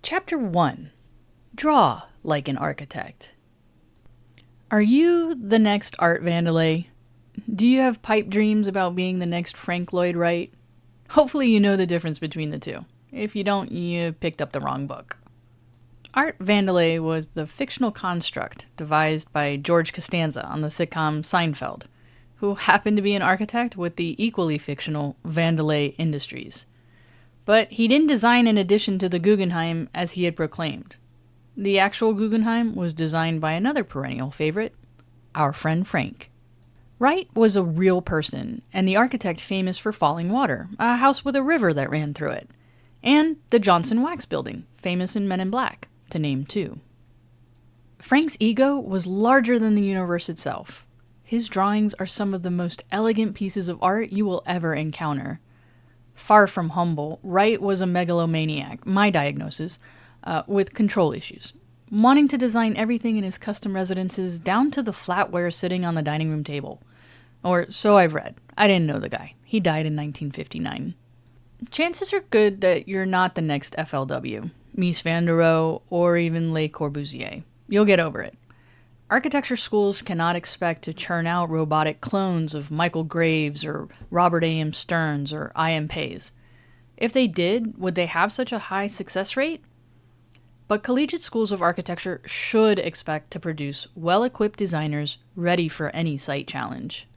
Chapter 1. Draw like an architect. Are you the next Art Vandelay? Do you have pipe dreams about being the next Frank Lloyd Wright? Hopefully you know the difference between the two. If you don't, you picked up the wrong book. Art Vandelay was the fictional construct devised by George Costanza on the sitcom Seinfeld, who happened to be an architect with the equally fictional Vandelay Industries. But he didn't design an addition to the Guggenheim as he had proclaimed. The actual Guggenheim was designed by another perennial favorite, our friend Frank. Wright was a real person, and the architect famous for Falling Water, a house with a river that ran through it, and the Johnson Wax Building, famous in Men in Black, to name two. Frank's ego was larger than the universe itself. His drawings are some of the most elegant pieces of art you will ever encounter. Far from humble, Wright was a megalomaniac, my diagnosis, with control issues, wanting to design everything in his custom residences down to the flatware sitting on the dining room table. Or so I've read. I didn't know the guy. He died in 1959. Chances are good that you're not the next FLW, Mies van der Rohe, or even Le Corbusier. You'll get over it. Architecture schools cannot expect to churn out robotic clones of Michael Graves or Robert A.M. Stearns or I.M. Pais. If they did, would they have such a high success rate? But collegiate schools of architecture should expect to produce well-equipped designers ready for any site challenge.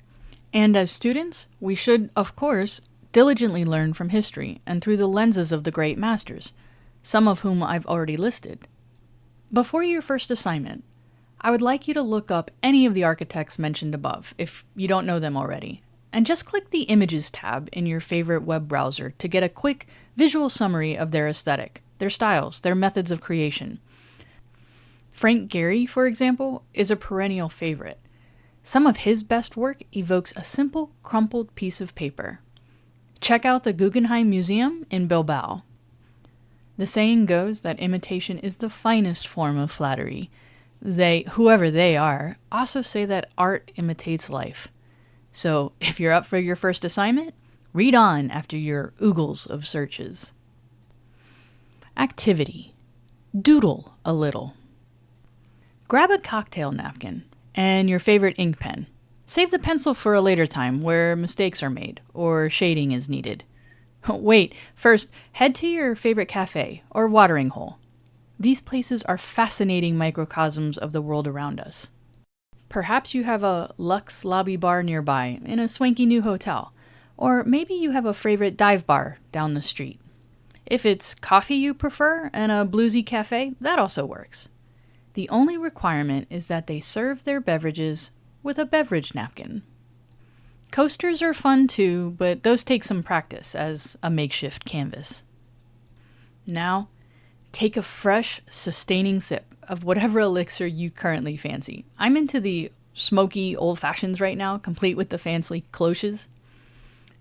And as students, we should, of course, diligently learn from history and through the lenses of the great masters, some of whom I've already listed. Before your first assignment, I would like you to look up any of the architects mentioned above, if you don't know them already, and just click the Images tab in your favorite web browser to get a quick visual summary of their aesthetic, their styles, their methods of creation. Frank Gehry, for example, is a perennial favorite. Some of his best work evokes a simple, crumpled piece of paper. Check out the Guggenheim Museum in Bilbao. The saying goes that imitation is the finest form of flattery. They, whoever they are, also say that art imitates life. So if you're up for your first assignment, read on after your oogles of searches. Activity. Doodle a little. Grab a cocktail napkin and your favorite ink pen. Save the pencil for a later time where mistakes are made or shading is needed. Wait, first, head to your favorite cafe or watering hole. These places are fascinating microcosms of the world around us. Perhaps you have a luxe lobby bar nearby in a swanky new hotel, or maybe you have a favorite dive bar down the street. If it's coffee you prefer and a bluesy cafe, that also works. The only requirement is that they serve their beverages with a beverage napkin. Coasters are fun too, but those take some practice as a makeshift canvas. Now, take a fresh, sustaining sip of whatever elixir you currently fancy. I'm into the smoky old fashions right now, complete with the fancy cloches.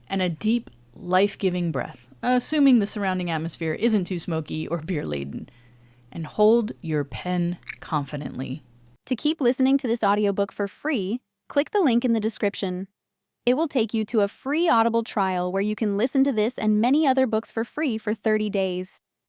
And a deep, life-giving breath, assuming the surrounding atmosphere isn't too smoky or beer-laden. And hold your pen confidently. To keep listening to this audiobook for free, click the link in the description. It will take you to a free Audible trial where you can listen to this and many other books for free for 30 days.